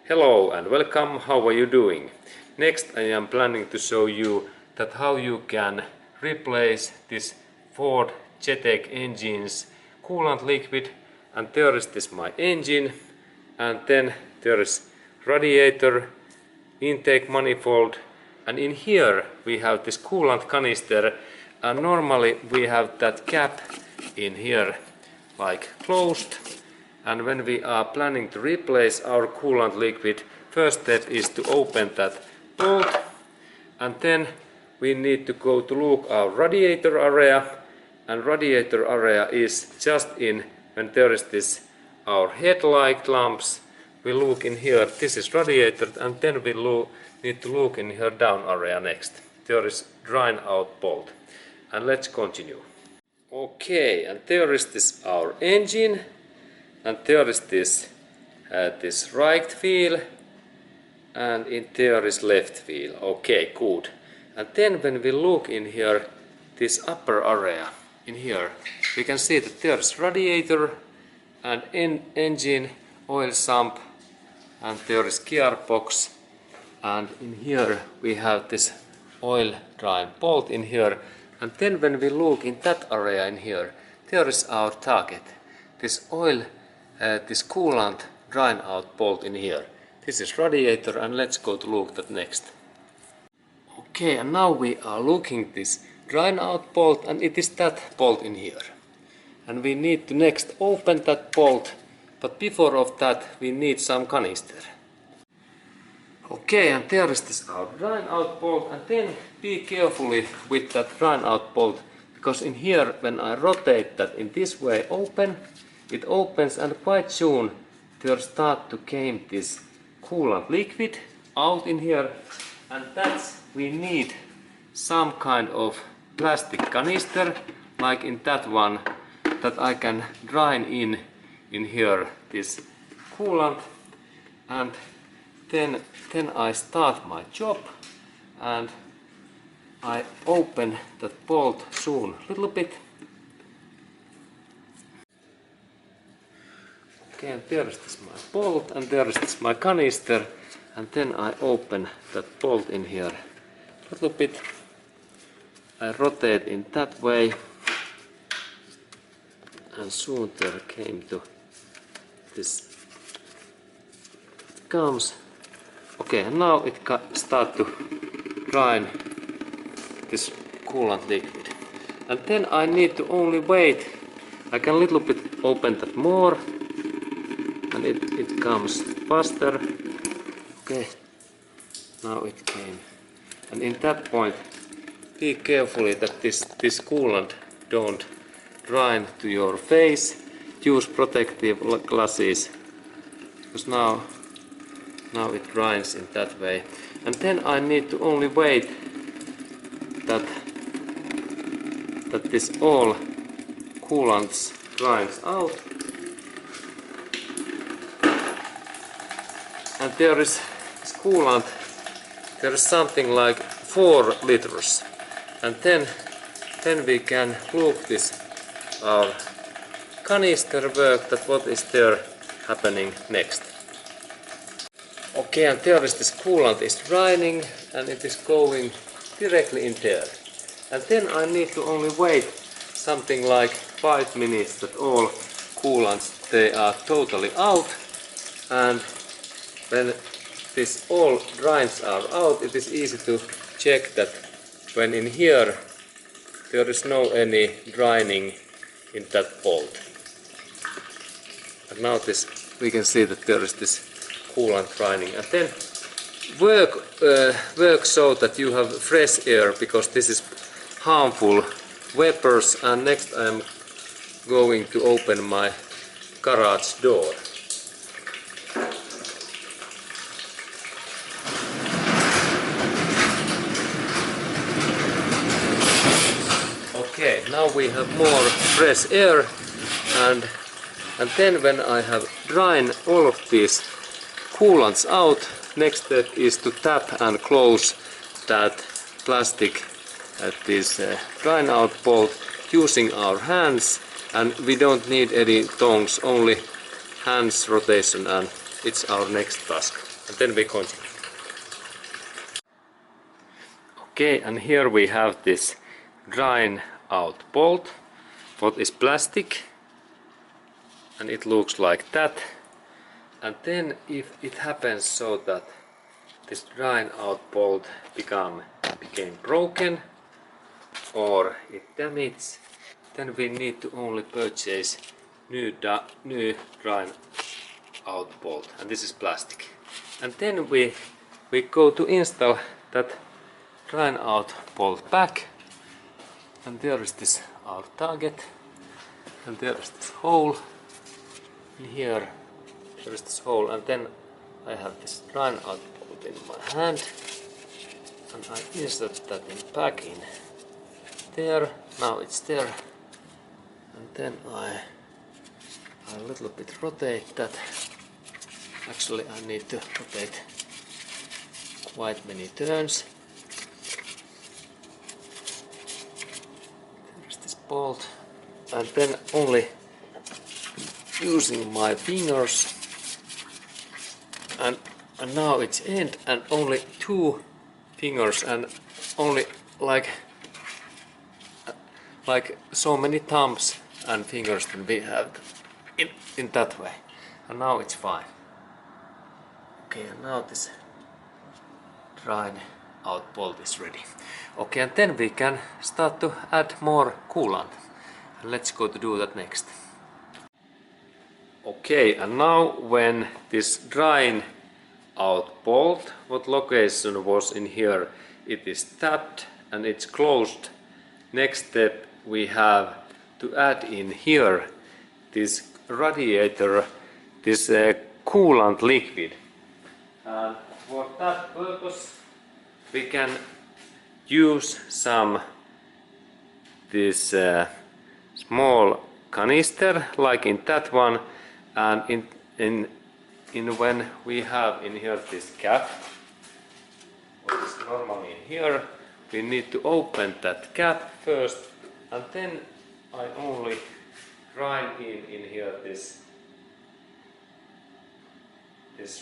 Hello and welcome, how are you doing? Next I am planning to show you that how you can replace this Ford Zetec engine's coolant liquid, and there is this my engine, and then there is radiator, intake manifold, and in here we have this coolant canister, and normally we have that cap in here like closed. And when we are planning to replace our coolant liquid, first step is to open that bolt, and then we need to go to look our radiator area, and radiator area is just in when there is this our headlight lamps. We look in here, this is radiator, and then we need to look in here down area next. There is drain out bolt, and let's continue. Okay, and there is this our engine. And there is this right wheel, and in there is left wheel. Okay, good. And then when we look in here, this upper area in here, we can see that there is radiator and engine, oil sump, and there is gearbox. And in here we have this oil drain bolt in here. And then when we look in that area in here, there is our target. This coolant drain out bolt in here. This is radiator, and let's go to look that next. Okay, and now we are looking this drain out bolt, and it is that bolt in here. And we need to next open that bolt, but before of that we need some canister. Okay, and there is this our drain out bolt, and then be carefully with that drain out bolt, because in here when I rotate that in this way open, it opens, and quite soon there start to came this coolant liquid out in here, and that's we need some kind of plastic canister like in that one, that I can drain in here this coolant, and then I start my job, and I open that bolt soon a little bit. Okay, and there is this my bolt, and there is this my canister, and then I open that bolt in here a little bit. I rotate in that way, and soon there came to this comes. Okay, and now it start to drain this coolant liquid, and then I need to only wait. I can little bit open that more, and it comes faster. Okay, now it came, and in that point be carefully that this coolant don't drain to your face. Use protective glasses, because now it drains in that way. And then I need to only wait that this all coolants drains out. And there is this coolant, there is something like 4 liters. And then we can look this our canister work, that what is there happening next. Okay, and there is this coolant is draining, and it is going directly in there. And then I need to only wait something like 5 minutes that all coolants they are totally out, and when this all drains are out, it is easy to check that when in here there is no any draining in that bolt. And now this we can see that there is this coolant draining, and then work so that you have fresh air, because this is harmful vapors. And next I am going to open my garage door. Okay, now we have more fresh air, and then when I have drained all of these coolants out, next step is to tap and close that plastic at this drain out bolt using our hands, and we don't need any tongs, only hands rotation, and it's our next task. and then we continue. Okay, and here we have this drying out bolt, what is plastic, and it looks like that. And then if it happens so that this drying out bolt became broken or it damaged, then we need to only purchase new drying out bolt, and this is plastic. And then we go to install that drying out bolt back, and there is this our target, and there is this hole in here. There is this hole, and then I have this drying out bolt in my hand, and I insert that back in there. Now it's there, and then I a little bit rotate that. Actually, I need to rotate quite many turns. There's this bolt, and then only using my fingers, and now it's end, and only 2 fingers, and only like so many thumbs and fingers that we have in that way, and now it's fine. Okay, and now this drying out bolt is ready. Okay, and then we can start to add more coolant. Let's go to do that next. Okay, and now when this drying out bolt, what location was in here, it is tapped and it's closed. Next step, we have to add in here this radiator, this coolant liquid. And for that purpose, we can use some this small canister like in that one, and when we have in here this cap, what is normally in here, we need to open that cap first, and then I only grind in here this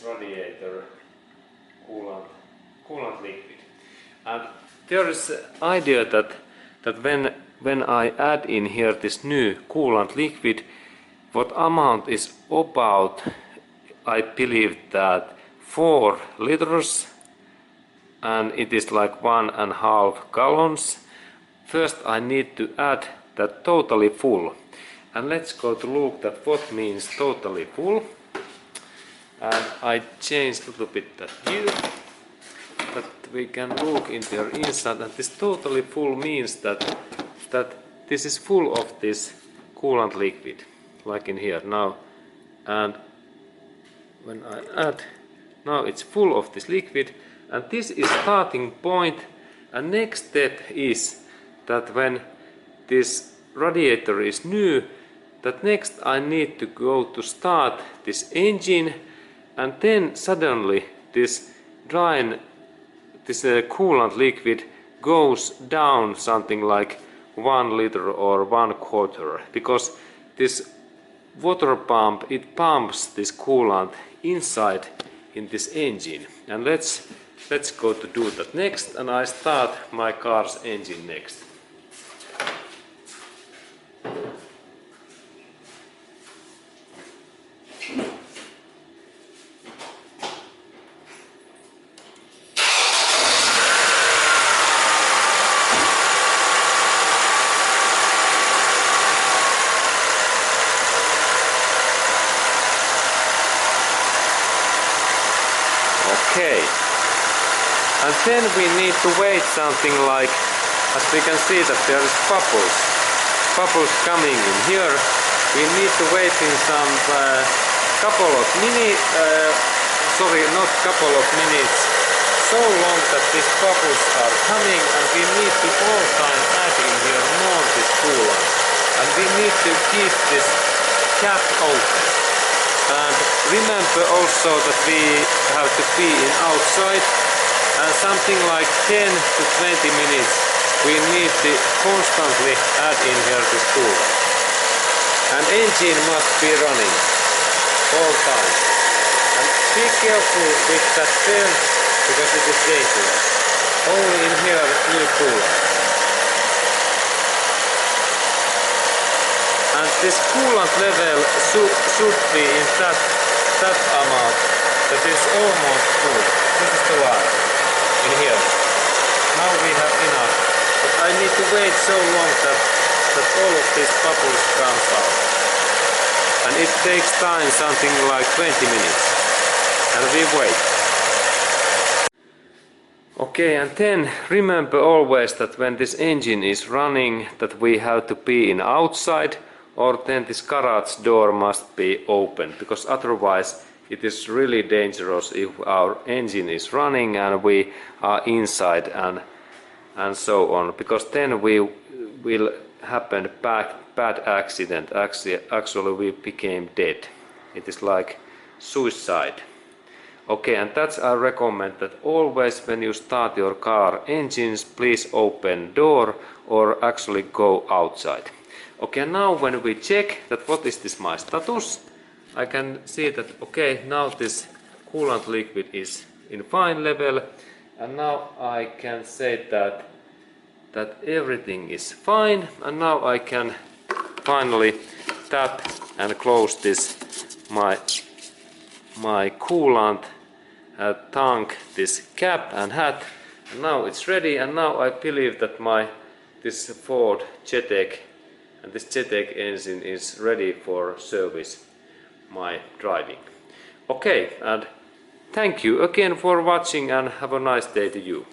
radiator coolant liquid. And there is an idea that when I add in here this new coolant liquid, what amount is about, I believe that 4 liters, and it is like 1.5 gallons. First I need to add that totally full, and let's go to look at what means totally full. And I changed a little bit that view, that we can look into your inside, and this totally full means that this is full of this coolant liquid, like in here now. And when I add, now it's full of this liquid, and this is starting point. And next step is that when this radiator is new, that next I need to go to start this engine, and then suddenly this coolant liquid goes down something like 1 liter or 1/4, because this water pump, it pumps this coolant inside in this engine. And let's go to do that next, and I start my car's engine next. Okay, and then we need to wait something like, as we can see that there is bubbles coming in here. We need to wait in some couple of minutes, sorry, not couple of minutes, so long that these bubbles are coming, and we need to all time add in here more this coolant, and we need to keep this cap open. And remember also that we have to be in outside, and something like 10 to 20 minutes we need to constantly add in here this coolant. And engine must be running all time. And be careful with that pen because it is dangerous. Only in here new coolant. And this coolant level should be in that amount that is almost full. This is the line in here. Now we have enough, but I need to wait so long that all of these bubbles comes out. And it takes time, something like 20 minutes. And we wait. Okay, and then remember always that when this engine is running, that we have to be in outside, or then this garage door must be open, because otherwise it is really dangerous if our engine is running and we are inside and so on, because then we will happen bad accident. Actually we became dead. It is like suicide. Okay, and that's I recommend that always when you start your car engines, please open door or actually go outside. Okay, now when we check that what is this my status, I can see that okay, now this coolant liquid is in fine level, and now I can say that everything is fine, and now I can finally tap and close this my coolant tank, this cap and hat, and now it's ready. And now I believe that this Ford Zetec and this Zetec engine is ready for service my driving. Okay, and thank you again for watching, and have a nice day to you.